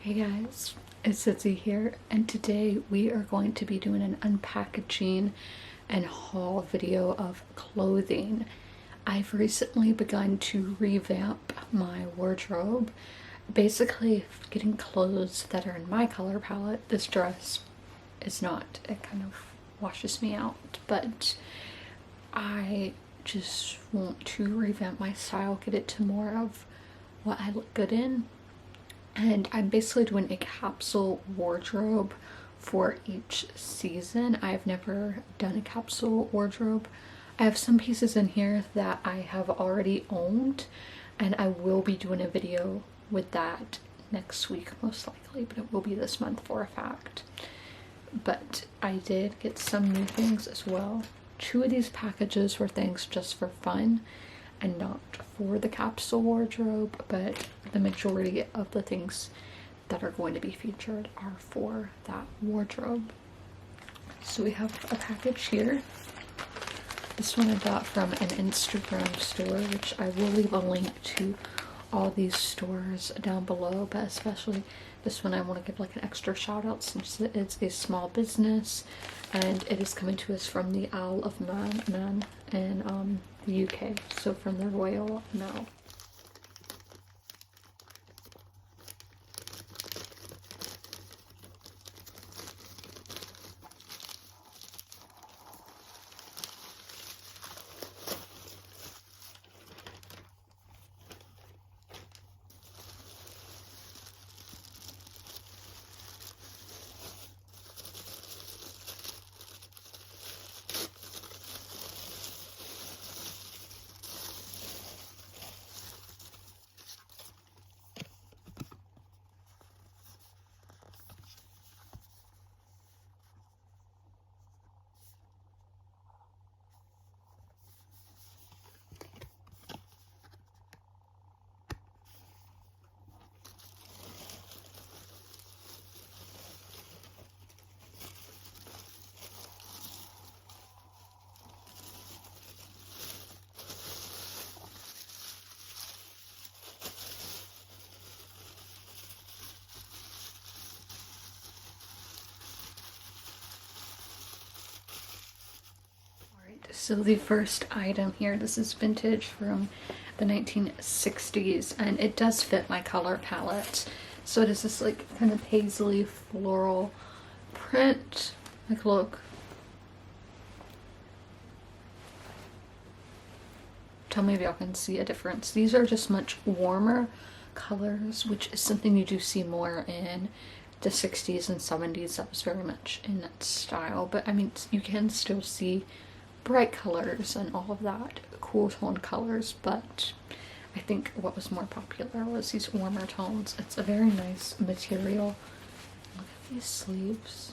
Hey guys, it's Itzy here, and today we are going to be doing an unpackaging and haul video of clothing. I've recently begun to revamp my wardrobe, basically getting clothes that are in my color palette. This dress is not, it kind of washes me out, but I just want to revamp my style, get it to more of what I look good in. And I'm basically doing a capsule wardrobe for each season. I've never done a capsule wardrobe. I have some pieces in here that I have already owned, and I will be doing a video with that next week most likely, but it will be this month for a fact. But I did get some new things as well. 2 of these packages were things just for fun and not for the capsule wardrobe, but the majority of the things that are going to be featured are for that wardrobe. So we have a package here. This one I got from an Instagram store, which I will leave a link to all these stores down below, but especially this one I want to give like an extra shout out since it's a small business and it is coming to us from the Isle of Man in the UK, so from the Royal Mail. So the first item here, this is vintage from the 1960s, and it does fit my color palette. So it is this like kind of paisley floral print. Like, look. Tell me if y'all can see a difference. These are just much warmer colors, which is something you do see more in the 60s and 70s. That was very much in that style, but I mean, you can still see bright colors and all of that, cool tone colors, but I think what was more popular was these warmer tones. It's a very nice material. Look at these sleeves,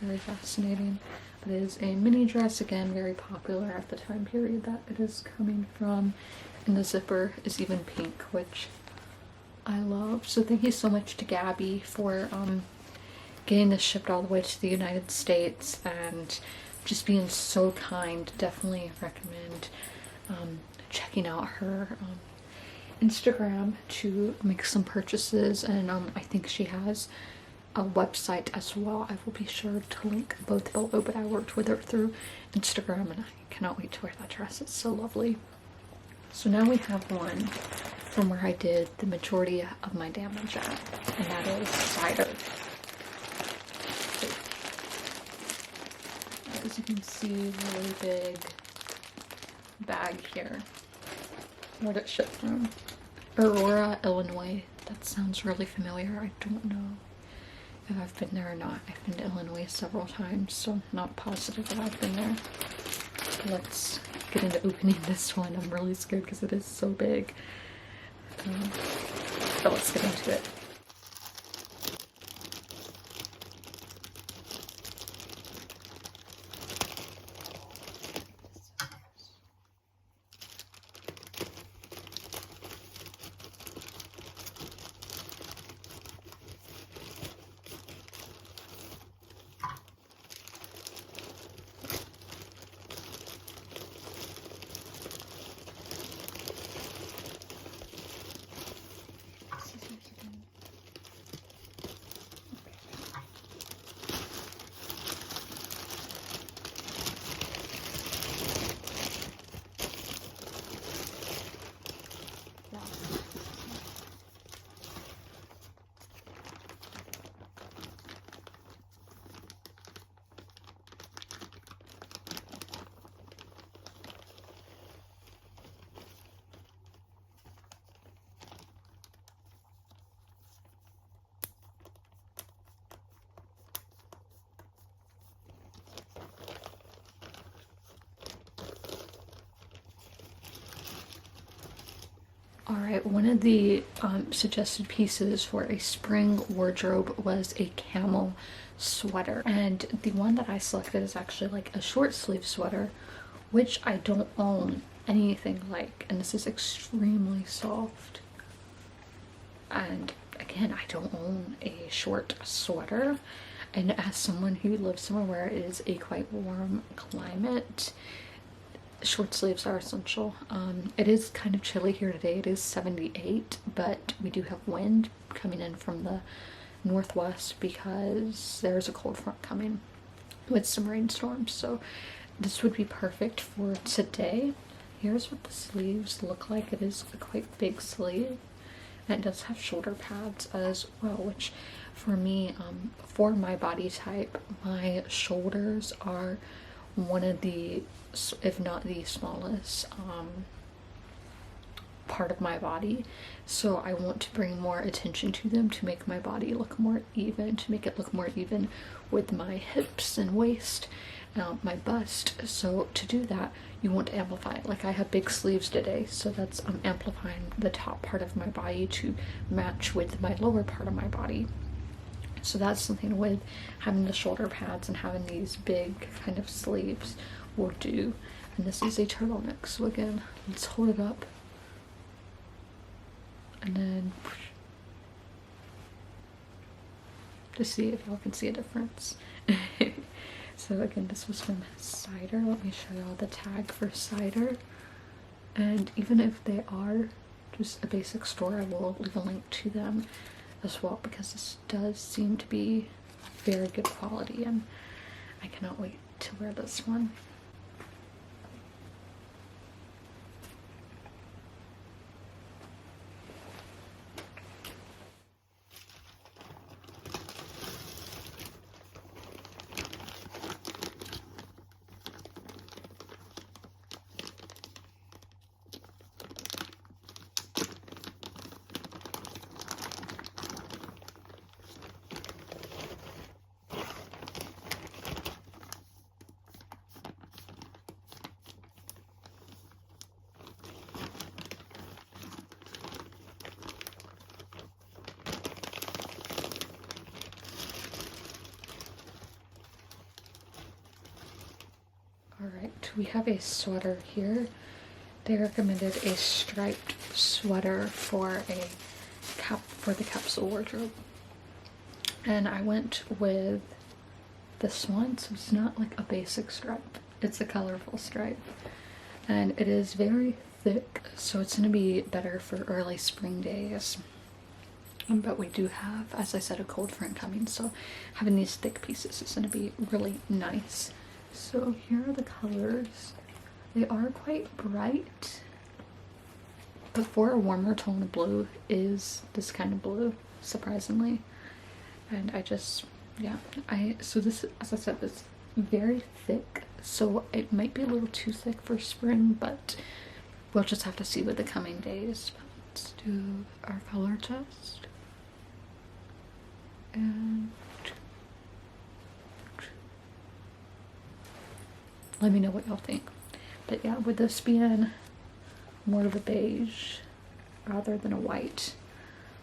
very fascinating. But it is a mini dress, again very popular at the time period that it is coming from, and the zipper is even pink, which I love. So thank you so much to Gabby for getting this shipped all the way to the United States and just being so kind. Definitely recommend checking out her Instagram to make some purchases, and I think she has a website as well. I will be sure to link both below, but I worked with her through Instagram and I cannot wait to wear that dress. It's so lovely. So now we have one from where I did the majority of my damage at, and that is Cider. As you can see, really big bag here. Where'd it ship from? Aurora, Illinois. That sounds really familiar. I don't know if I've been there or not. I've been to Illinois several times, so I'm not positive that I've been there. Let's get into opening this one. I'm really scared because it is so big. But let's get into it. Alright, one of the suggested pieces for a spring wardrobe was a camel sweater, and the one that I selected is actually like a short sleeve sweater, which I don't own anything like, and this is extremely soft. And again, I don't own a short sweater, and as someone who lives somewhere where it is a quite warm climate, short sleeves are essential. It is kind of chilly here today. It is 78, but we do have wind coming in from the northwest because there's a cold front coming with some rainstorms, so this would be perfect for today. Here's what the sleeves look like. It is a quite big sleeve, and it does have shoulder pads as well, which for me, for my body type, my shoulders are one of the, if not the smallest part of my body, so I want to bring more attention to them to make my body look more even, to make it look more even with my hips and waist, my bust. So to do that, you want to amplify it. Like I have big sleeves today, so that's amplifying the top part of my body to match with my lower part of my body. So that's something with having the shoulder pads and having these big kind of sleeves will do. And this is a turtleneck, so again, let's hold it up and then to see if y'all can see a difference. So again, this was from Cider. Let me show y'all the tag for Cider. And even if they are just a basic store, I will leave a link to them as well, because this does seem to be very good quality, and I cannot wait to wear this one. Alright, we have a sweater here. They recommended a striped sweater for the capsule wardrobe. And I went with this one, so it's not like a basic stripe. It's a colorful stripe. And it is very thick, so it's gonna be better for early spring days. But we do have, as I said, a cold front coming, so having these thick pieces is gonna be really nice. So here are the colors. They are quite bright, but for a warmer tone of blue is this kind of blue, surprisingly. And I just, yeah, so this, as I said, this very thick, so it might be a little too thick for spring, but we'll just have to see with the coming days. But let's do our color test. And let me know what y'all think. But yeah, with this being more of a beige rather than a white,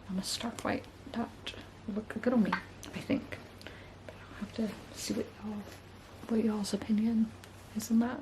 I'm a stark white, that would look good on me, I think. But I'll have to see what y'all's opinion is on that.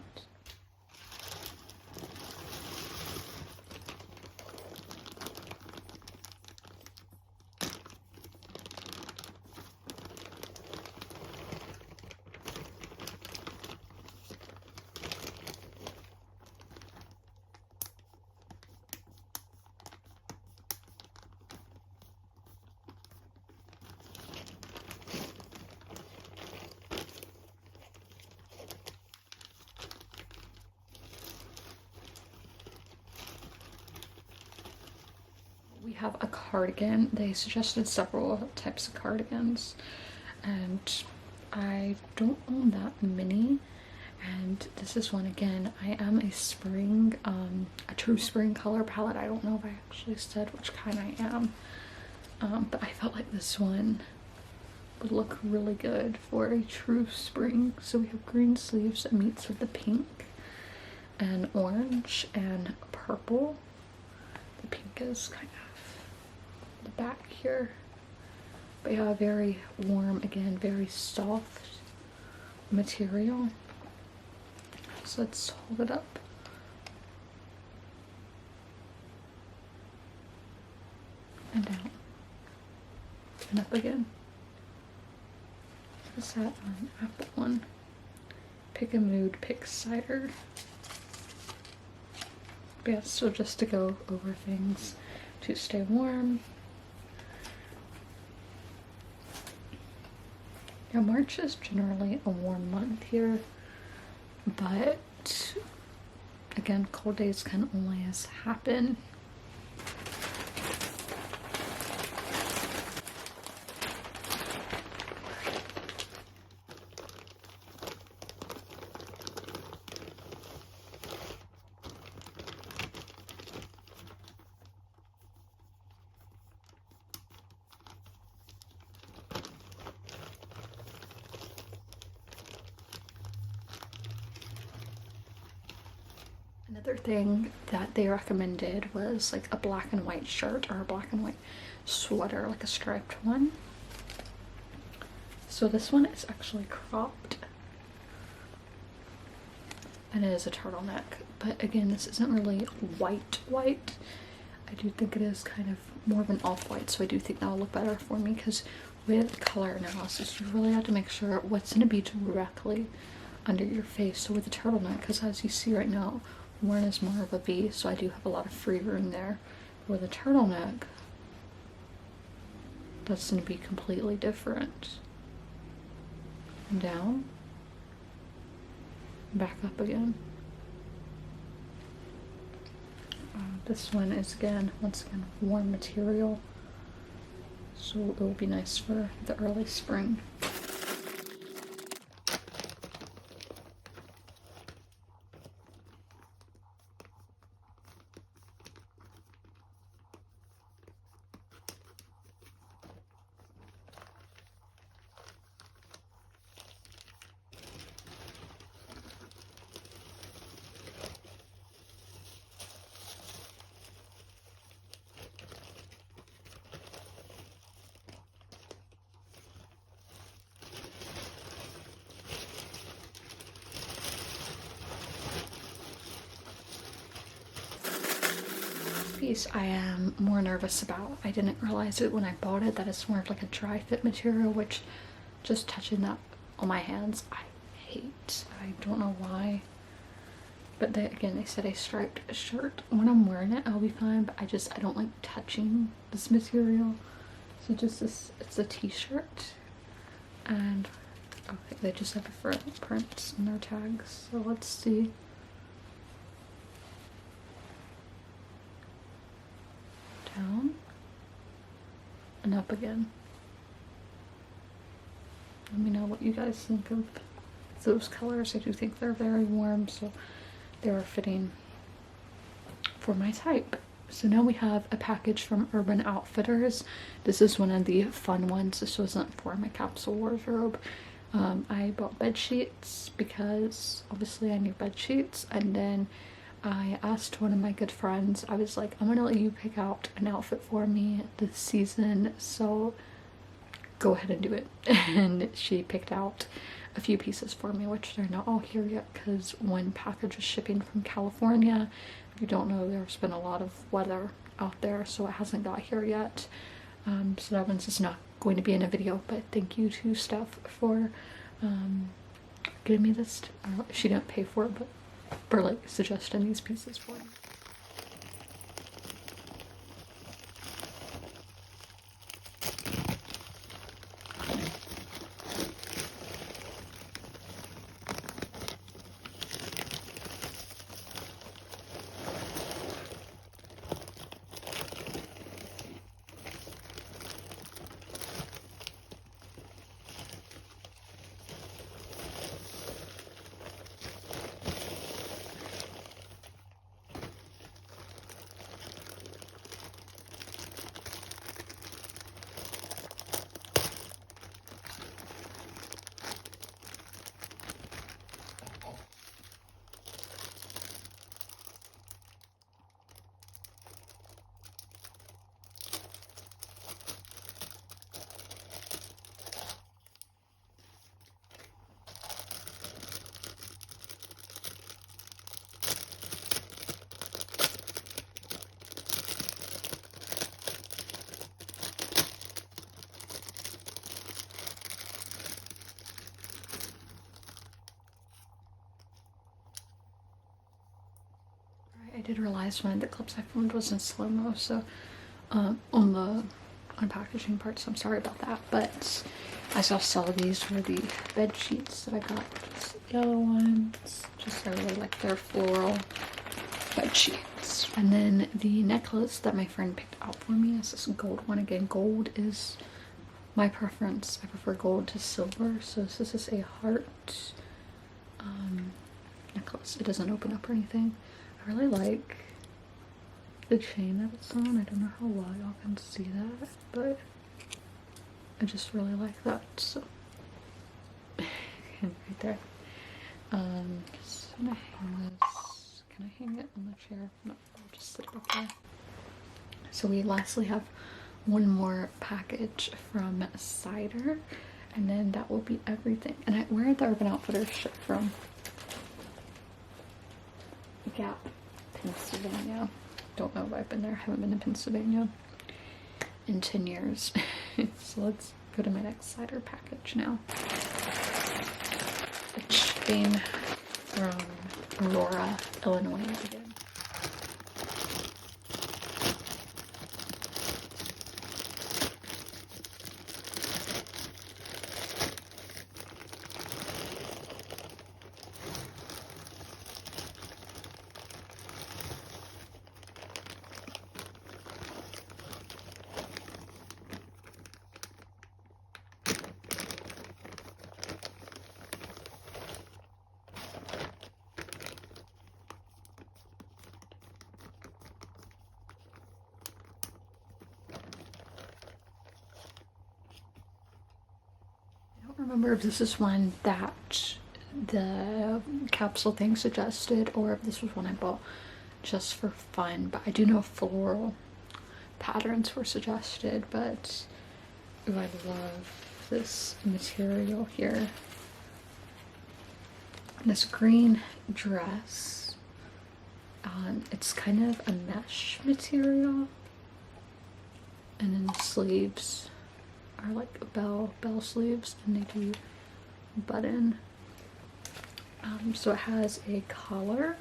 We have a cardigan. They suggested several types of cardigans, and I don't own that many. And this is one again. I am a spring, a true spring color palette. I don't know if I actually said which kind I am, but I felt like this one would look really good for a true spring. So we have green sleeves that meets with the pink and orange and purple. The pink is kind of the back here. But yeah, very warm, again, very soft material. So let's hold it up. And down. And up again. What's that on Apple one? Pick a mood, pick cider. But yeah, so just to go over things to stay warm. Yeah, March is generally a warm month here, but again, cold days can always happen. Another thing that they recommended was like a black and white shirt or a black and white sweater, like a striped one. So this one is actually cropped and it is a turtleneck, but again, this isn't really white. I do think it is kind of more of an off-white, so I do think that'll look better for me, because with color analysis you really have to make sure what's going to be directly under your face. So with the turtleneck, because as you see right now, one is more of a V, so I do have a lot of free room there. With a turtleneck, that's going to be completely different. And down, back up again. This one is once again warm material, so it will be nice for the early spring. Piece I am more nervous about. I didn't realize it when I bought it that it's more of like a dry fit material, which just touching that on my hands I hate. I don't know why, but again they said a striped shirt, when I'm wearing it I'll be fine, but I don't like touching this material. So just this, it's a t-shirt, and okay, they just have different prints in their tags, so let's see. Down and up again. Let me know what you guys think of those colors. I do think they're very warm, so they are fitting for my type. So now we have a package from Urban Outfitters. This is one of the fun ones. This wasn't for my capsule wardrobe. I bought bed sheets because obviously I need bed sheets, and then I asked one of my good friends, I was like, I'm gonna let you pick out an outfit for me this season, so go ahead and do it. And she picked out a few pieces for me, which they're not all here yet because one package is shipping from California. If you don't know, there's been a lot of weather out there, so it hasn't got here yet. So that one's just not going to be in a video, but thank you to Steph for getting me this. She didn't pay for it, but for like suggesting these pieces for me. did realize one of the clips I filmed was in slow-mo, so on the unpackaging part, so I'm sorry about that. But I saw these were the bed sheets that I got, just yellow ones. Just I really like their floral bed sheets. And then the necklace that my friend picked out for me is this gold one. Again, gold is my preference. I prefer gold to silver. So this is a heart necklace. It doesn't open up or anything. I really like the chain that it's on. I don't know how well y'all can see that, but I just really like that. So right there. Just gonna hang this. Can I hang it on the chair? No, I'll just sit it up there. So we lastly have one more package from Cider, and then that will be everything. And where are the Urban Outfitters shipped from? Gap, Pennsylvania. Don't know if I've been there. I haven't been to Pennsylvania in 10 years. So let's go to my next Cider package now. A chain from Aurora, Illinois again. Remember if this is one that the capsule thing suggested or if this was one I bought just for fun, but I do know floral patterns were suggested. But ooh, I love this material here. This green dress, it's kind of a mesh material, and then the sleeves are like bell sleeves, and they do button. So it has a collar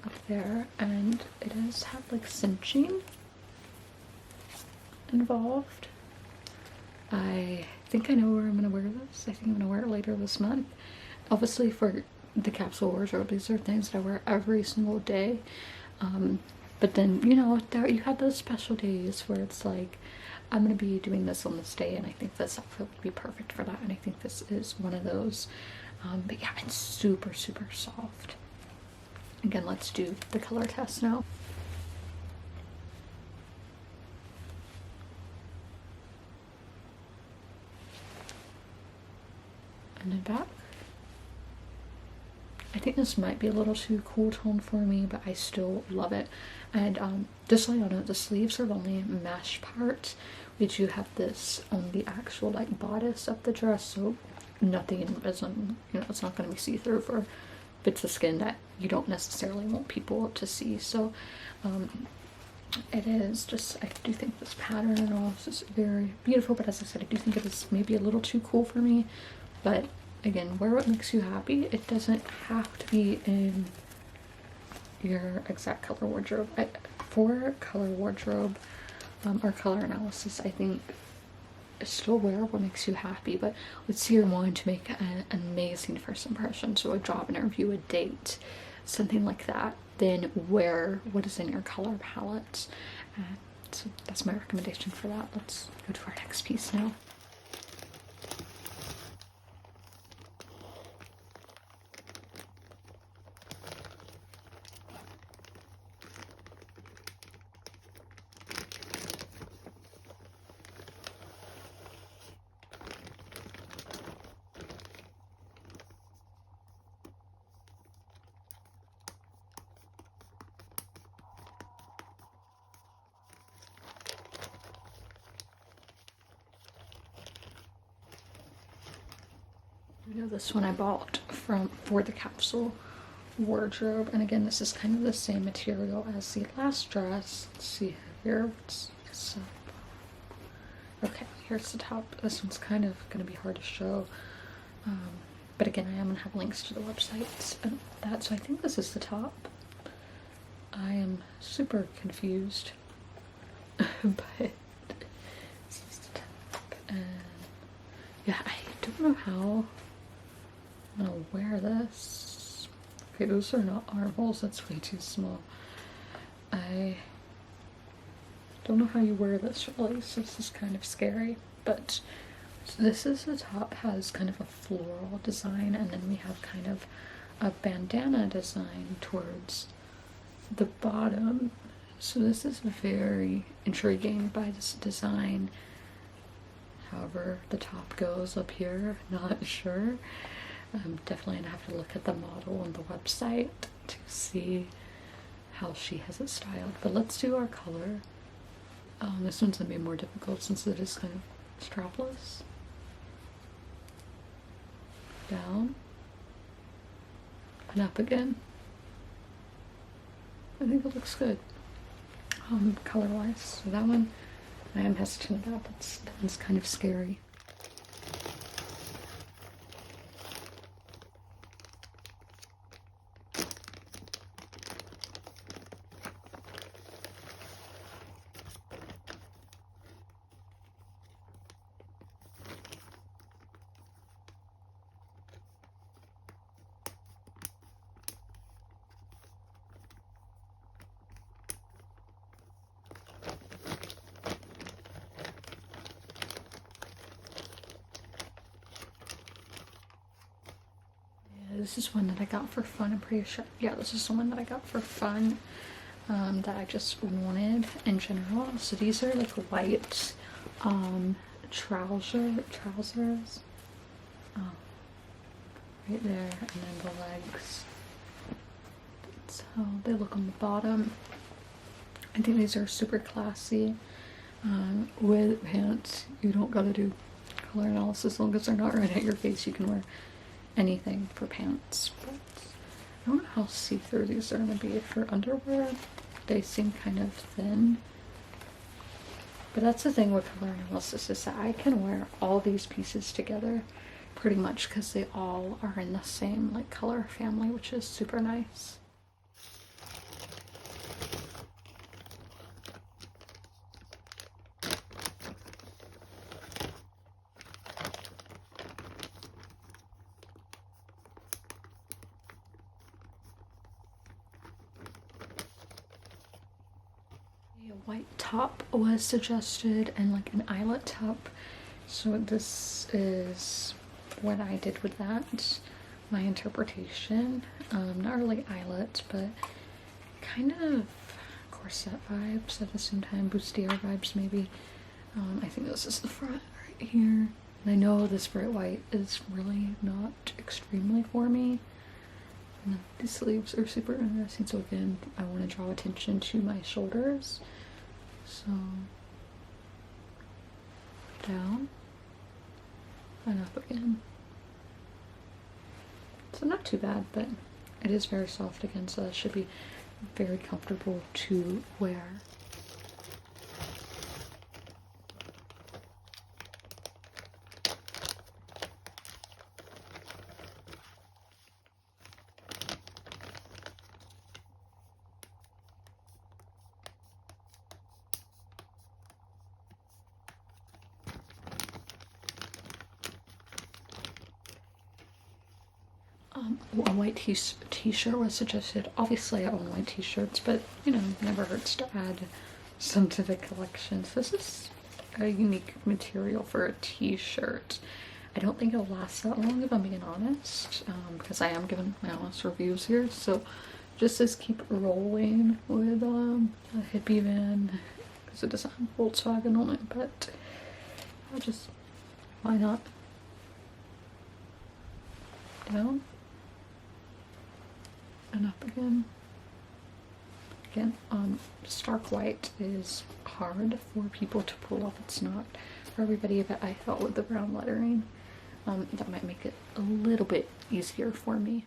up there, and it does have like cinching involved. I think I know where I'm gonna wear this. I think I'm gonna wear it later this month. Obviously for the capsule wardrobe, these are things that I wear every single day. But then, you know, you have those special days where it's like, I'm going to be doing this on this day, and I think this outfit would be perfect for that, and I think this is one of those. But yeah, it's super, super soft. Again, let's do the color test now. And then back. I think this might be a little too cool tone for me, but I still love it. And just so you know, the sleeves are the only mesh part. We do have this on the actual like bodice of the dress, so nothing isn't, you know, it's not going to be see-through for bits of skin that you don't necessarily want people to see. So it is just, I do think this pattern and all is just very beautiful, but as I said, I do think it is maybe a little too cool for me. But again, wear what makes you happy. It doesn't have to be in your exact color wardrobe. For color wardrobe or color analysis, I think still wear what makes you happy, but let's say you're wanting to make an amazing first impression, so a job interview, a date, something like that, then wear what is in your color palette. So that's my recommendation for that. Let's go to our next piece now. You know, this one I bought for the capsule wardrobe, and again, this is kind of the same material as the last dress. Let's see here. Okay, here's the top. This one's kind of going to be hard to show, but again, I am going to have links to the websites and that. So I think this is the top. I am super confused. But this is the top, and yeah, I don't know how I'm gonna wear this. Okay, those are not armholes, that's way too small. I don't know how you wear this really, so this is kind of scary. But this is the top, has kind of a floral design, and then we have kind of a bandana design towards the bottom. So this is very intriguing by this design. However, the top goes up here, not sure. I'm definitely gonna have to look at the model on the website to see how she has it styled. But let's do our color. This one's gonna be more difficult since it is kind of strapless. Down and up again. I think it looks good. Color wise. So that one I am hesitant about. That one's kind of scary. This is one that I got for fun, I'm pretty sure. Yeah, this is the one that I got for fun, that I just wanted in general. So these are like white trousers. Right there, and then the legs. That's how they look on the bottom. I think these are super classy. With pants, you don't gotta do color analysis as long as they're not right at your face. You can wear anything for pants, but I don't know how see-through these are gonna be for underwear. They seem kind of thin, but that's the thing with color analysis, is that I can wear all these pieces together pretty much because they all are in the same like color family, which is super nice. A white top was suggested and like an eyelet top, so this is what I did with that, my interpretation. Not really eyelet, but kind of corset vibes at the same time, bustier vibes maybe. I think this is the front right here, and I know this bright white is really not extremely for me. And these sleeves are super interesting, so again, I want to draw attention to my shoulders. So down and up again. So not too bad, but it is very soft again, so that should be very comfortable to wear. A white t-shirt was suggested. Obviously I own white t-shirts, but you know, never hurts to add some to the collection. So this is a unique material for a t-shirt. I don't think it'll last that long if I'm being honest, because I am giving my honest reviews here. So just as keep rolling with a hippie van, because it doesn't have Volkswagen on it, but I'll just, why not? Down and up again. Again, stark white is hard for people to pull off. It's not for everybody, but I thought with the brown lettering, that might make it a little bit easier for me.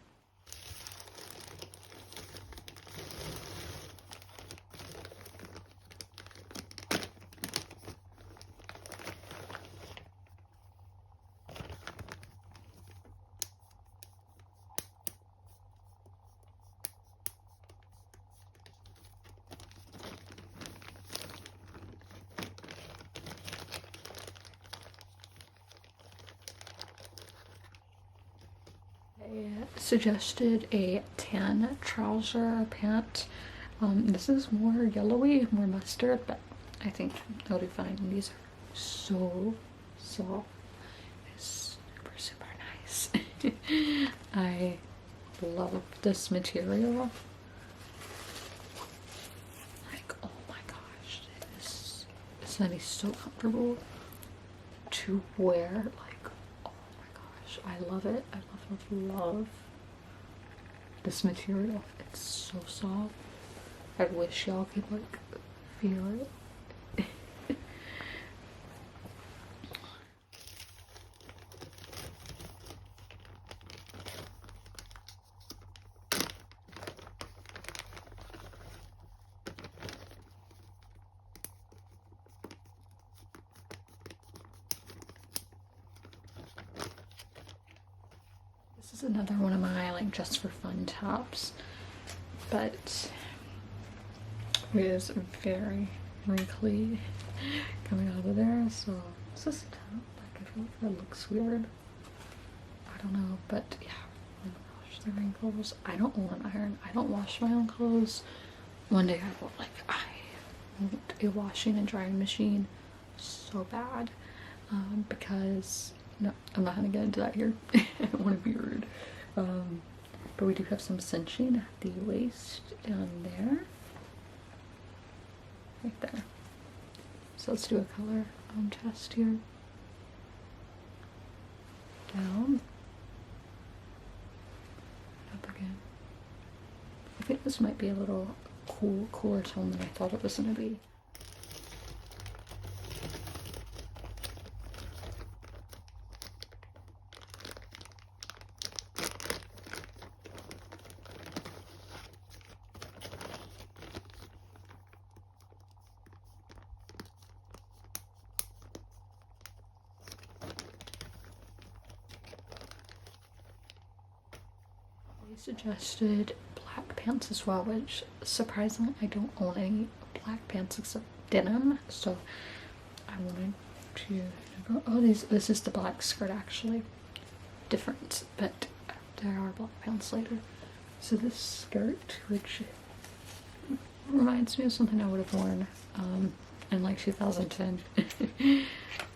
suggested a tan trouser pant. This is more yellowy, more mustard, but I think it'll be fine. These are so soft. It's super nice. I love this material. Like, oh my gosh, it's gonna be so comfortable to wear. Like, oh my gosh, I love it. I love this material. It's so soft. I wish y'all could like feel it. This is another one of my like just for fun tops, but it is very wrinkly coming out of there. So is this a top? Like, I feel like that looks weird. I don't know, but yeah. Oh my gosh, the wrinkles. I don't own an iron. I don't wash my own clothes. One day I will, like, I want a washing and drying machine so bad, because no, I'm not gonna get into that here. I don't want to be rude. But we do have some cinching at the waist down there. Right there. So let's do a color test here. Down. Up again. I think this might be a little cooler tone than I thought it was gonna be. Suggested black pants as well, which surprisingly I don't own any black pants except denim, so I wanted to go. Oh, this is the black skirt actually. Different, but there are black pants later. So this skirt, which reminds me of something I would have worn in like 2010,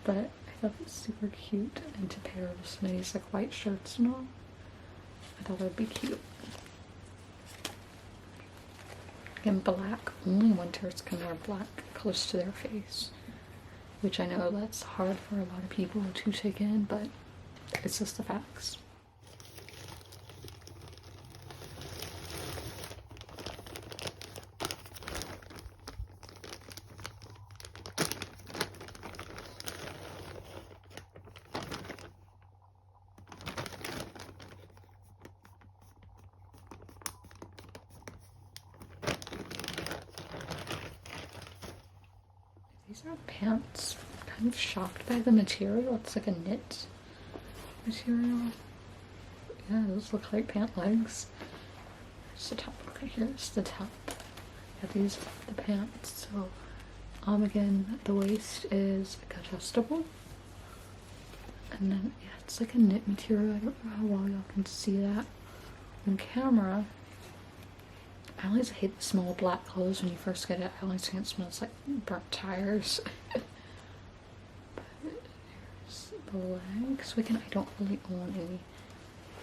but I thought it was super cute, and to pair with some of these like white shirts and all, I thought it would be cute. Again, black, only winters can wear black close to their face, which I know that's hard for a lot of people to take in, but it's just the facts. These are pants. I'm kind of shocked by the material. It's like a knit material. Yeah, those look like pant legs. Here's the top. Okay, here's the top. Yeah, these are the pants. So, again, the waist is adjustable. And then, yeah, it's like a knit material. I don't know how well y'all can see that on camera. I always hate the smell of black clothes when you first get it. I always think it smells like burnt tires. But here's the legs. Again, I don't really own any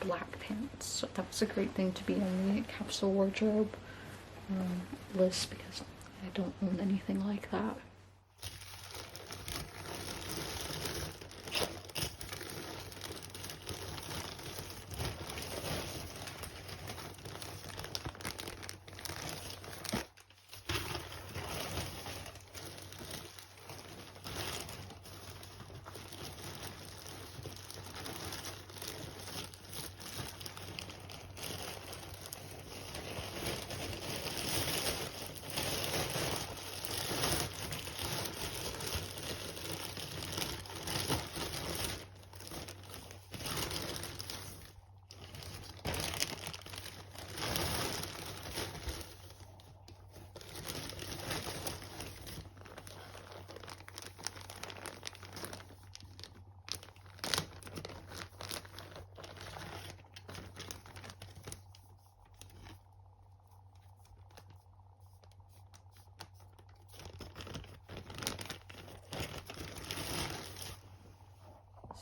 black pants, so that was a great thing to be on the capsule wardrobe list, because I don't own anything like that.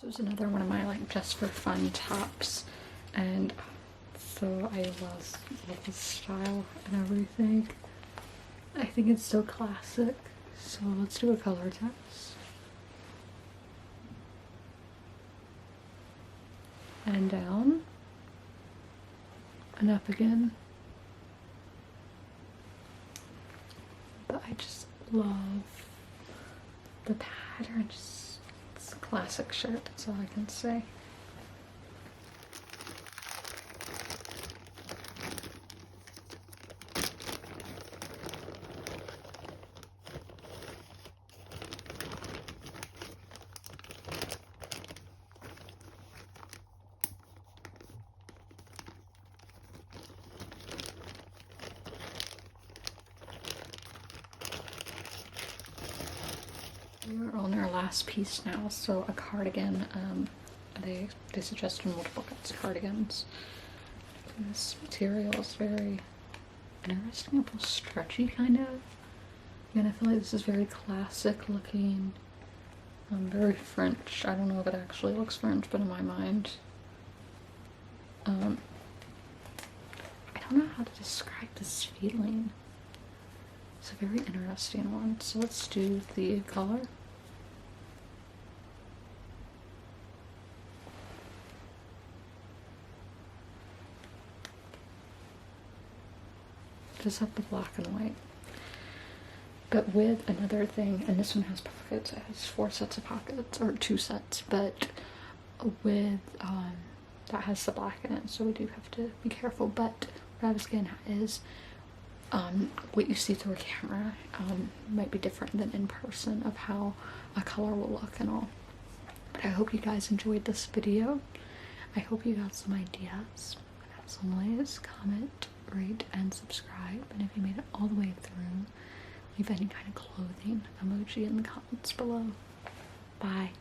This was another one of my like just for fun tops, and so I love the style and everything. I think it's so classic. So let's do a color test. And down. And up again. But I just love the pattern. Just, it's a classic shirt, that's all I can say. We're on our last piece now, so a cardigan. They suggested multiple cuts cardigans. This material is very interesting. It feels stretchy, kind of. Again, I feel like this is very classic looking. Very French. I don't know if it actually looks French, but in my mind, I don't know how to describe this feeling. It's a very interesting one. So let's do the color. Just have the black and white. But with another thing, and this one has pockets, it has 4 sets of pockets, or 2 sets, but with, that has the black in it, so we do have to be careful. But what I was getting at is, what you see through a camera might be different than in person of how a color will look and all. But I hope you guys enjoyed this video. I hope you got some ideas. And as always, comment, rate, and subscribe. And if you made it all the way through, leave any kind of clothing emoji in the comments below. Bye.